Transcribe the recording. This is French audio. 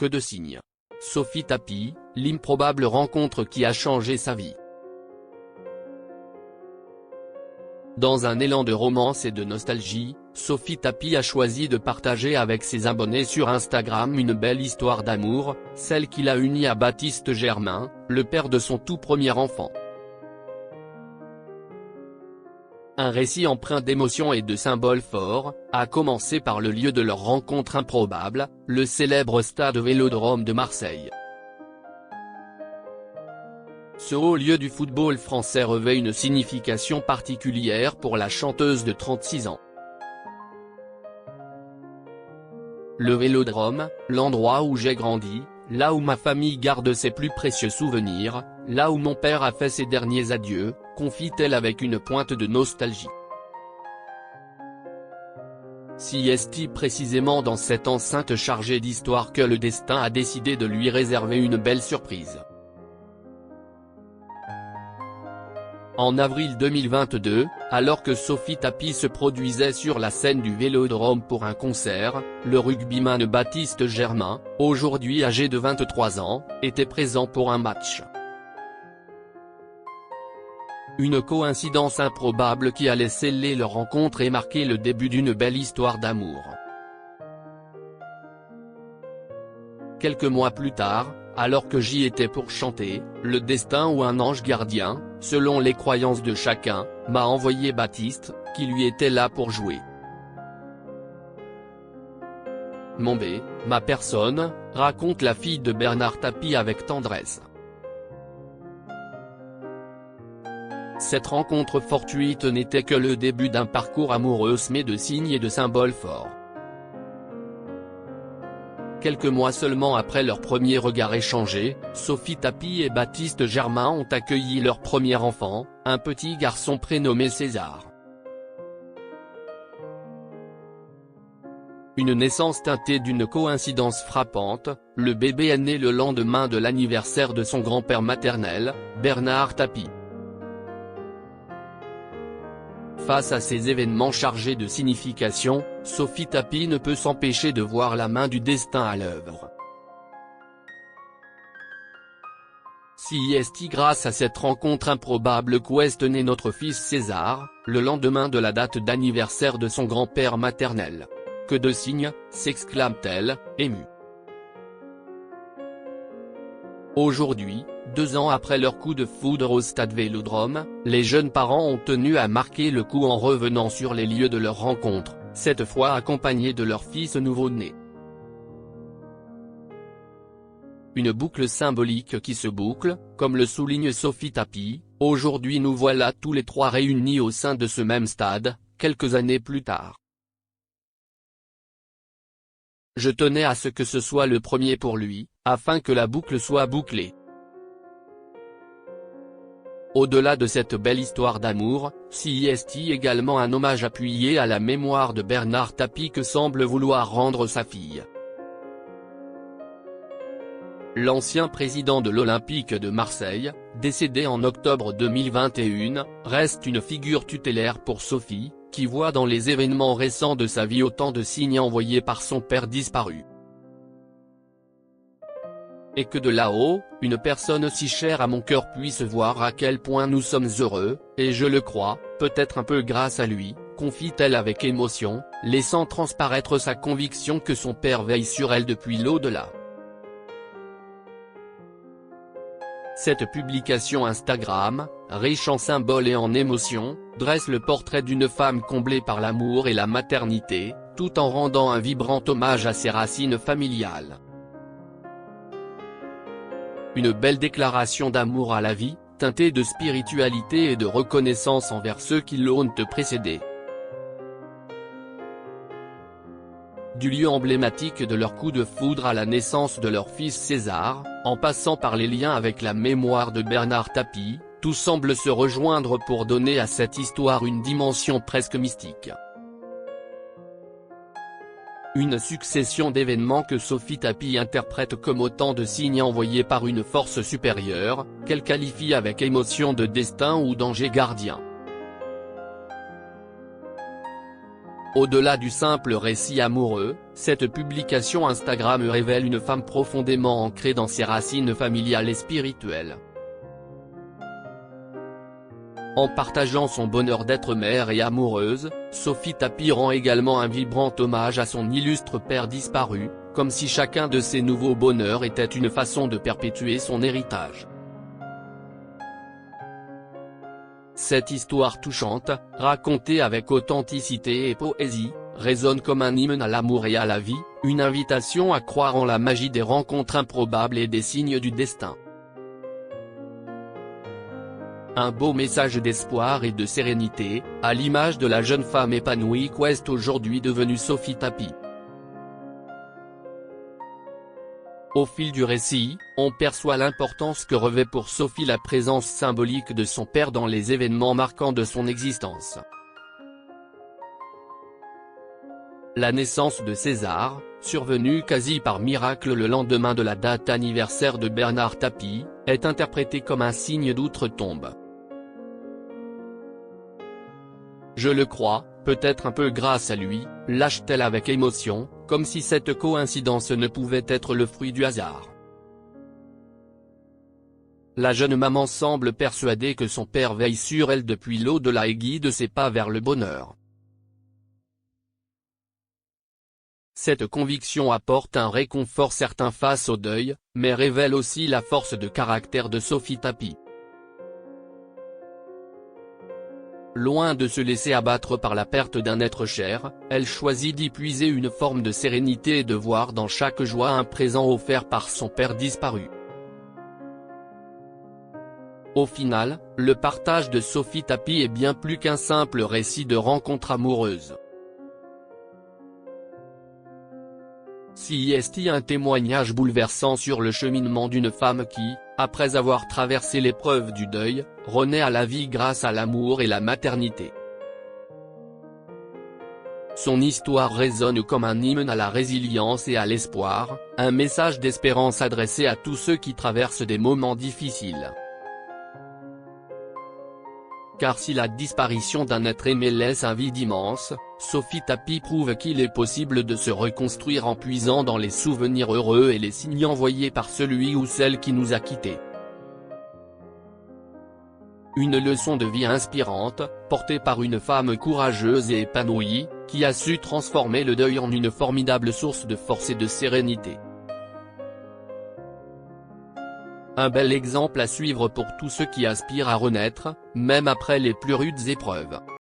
Que de signes. Sophie Tapie, l'improbable rencontre qui a changé sa vie. Dans un élan de romance et de nostalgie, Sophie Tapie a choisi de partager avec ses abonnés sur Instagram une belle histoire d'amour, celle qui l'a unie à Baptiste Germain, le père de son tout premier enfant. Un récit empreint d'émotions et de symboles forts, à commencer par le lieu de leur rencontre improbable, le célèbre stade Vélodrome de Marseille. Ce haut lieu du football français revêt une signification particulière pour la chanteuse de 36 ans. Le Vélodrome, l'endroit où j'ai grandi, là où ma famille garde ses plus précieux souvenirs, là où mon père a fait ses derniers adieux, confie-t-elle avec une pointe de nostalgie. Si est-il précisément dans cette enceinte chargée d'histoire que le destin a décidé de lui réserver une belle surprise. En avril 2022, alors que Sophie Tapie se produisait sur la scène du Vélodrome pour un concert, le rugbyman Baptiste Germain, aujourd'hui âgé de 23 ans, était présent pour un match. Une coïncidence improbable qui allait sceller leur rencontre et marquer le début d'une belle histoire d'amour. Quelques mois plus tard, alors que j'y étais pour chanter, le destin ou un ange gardien, selon les croyances de chacun, m'a envoyé Baptiste, qui lui était là pour jouer. Ma personne, raconte la fille de Bernard Tapie avec tendresse. Cette rencontre fortuite n'était que le début d'un parcours amoureux semé de signes et de symboles forts. Quelques mois seulement après leur premier regard échangé, Sophie Tapie et Baptiste Germain ont accueilli leur premier enfant, un petit garçon prénommé César. Une naissance teintée d'une coïncidence frappante, le bébé est né le lendemain de l'anniversaire de son grand-père maternel, Bernard Tapie. Face à ces événements chargés de signification, Sophie Tapie ne peut s'empêcher de voir la main du destin à l'œuvre. Si est grâce à cette rencontre improbable qu'est né notre fils César, le lendemain de la date d'anniversaire de son grand-père maternel. Que de signes, s'exclame-t-elle, émue. Aujourd'hui, 2 ans après leur coup de foudre au stade Vélodrome, les jeunes parents ont tenu à marquer le coup en revenant sur les lieux de leur rencontre, cette fois accompagnés de leur fils nouveau-né. Une boucle symbolique qui se boucle, comme le souligne Sophie Tapie, aujourd'hui nous voilà tous les trois réunis au sein de ce même stade, quelques années plus tard. Je tenais à ce que ce soit le premier pour lui, afin que la boucle soit bouclée. Au-delà de cette belle histoire d'amour, si est également un hommage appuyé à la mémoire de Bernard Tapie que semble vouloir rendre sa fille. L'ancien président de l'Olympique de Marseille, décédé en octobre 2021, reste une figure tutélaire pour Sophie, qui voit dans les événements récents de sa vie autant de signes envoyés par son père disparu. Et que de là-haut, une personne si chère à mon cœur puisse voir à quel point nous sommes heureux, et je le crois, peut-être un peu grâce à lui, confie-t-elle avec émotion, laissant transparaître sa conviction que son père veille sur elle depuis l'au-delà. Cette publication Instagram, riche en symboles et en émotions, dresse le portrait d'une femme comblée par l'amour et la maternité, tout en rendant un vibrant hommage à ses racines familiales. Une belle déclaration d'amour à la vie, teintée de spiritualité et de reconnaissance envers ceux qui l'ont précédée. Du lieu emblématique de leur coup de foudre à la naissance de leur fils César, en passant par les liens avec la mémoire de Bernard Tapie, tout semble se rejoindre pour donner à cette histoire une dimension presque mystique. Une succession d'événements que Sophie Tapie interprète comme autant de signes envoyés par une force supérieure, qu'elle qualifie avec émotion de destin ou danger gardien. Au-delà du simple récit amoureux, cette publication Instagram révèle une femme profondément ancrée dans ses racines familiales et spirituelles. En partageant son bonheur d'être mère et amoureuse, Sophie Tapie rend également un vibrant hommage à son illustre père disparu, comme si chacun de ses nouveaux bonheurs était une façon de perpétuer son héritage. Cette histoire touchante, racontée avec authenticité et poésie, résonne comme un hymne à l'amour et à la vie, une invitation à croire en la magie des rencontres improbables et des signes du destin. Un beau message d'espoir et de sérénité, à l'image de la jeune femme épanouie qu'est aujourd'hui devenue Sophie Tapie. Au fil du récit, on perçoit l'importance que revêt pour Sophie la présence symbolique de son père dans les événements marquants de son existence. La naissance de César, survenue quasi par miracle le lendemain de la date anniversaire de Bernard Tapie, est interprétée comme un signe d'outre-tombe. Je le crois, peut-être un peu grâce à lui, lâche-t-elle avec émotion, comme si cette coïncidence ne pouvait être le fruit du hasard. La jeune maman semble persuadée que son père veille sur elle depuis l'au-delà et guide ses pas vers le bonheur. Cette conviction apporte un réconfort certain face au deuil, mais révèle aussi la force de caractère de Sophie Tapie. Loin de se laisser abattre par la perte d'un être cher, elle choisit d'y puiser une forme de sérénité et de voir dans chaque joie un présent offert par son père disparu. Au final, le partage de Sophie Tapie est bien plus qu'un simple récit de rencontre amoureuse. C'est un témoignage bouleversant sur le cheminement d'une femme qui, après avoir traversé l'épreuve du deuil, renaît à la vie grâce à l'amour et la maternité. Son histoire résonne comme un hymne à la résilience et à l'espoir, un message d'espérance adressé à tous ceux qui traversent des moments difficiles. Car si la disparition d'un être aimé laisse un vide immense, Sophie Tapie prouve qu'il est possible de se reconstruire en puisant dans les souvenirs heureux et les signes envoyés par celui ou celle qui nous a quittés. Une leçon de vie inspirante, portée par une femme courageuse et épanouie, qui a su transformer le deuil en une formidable source de force et de sérénité. Un bel exemple à suivre pour tous ceux qui aspirent à renaître, même après les plus rudes épreuves.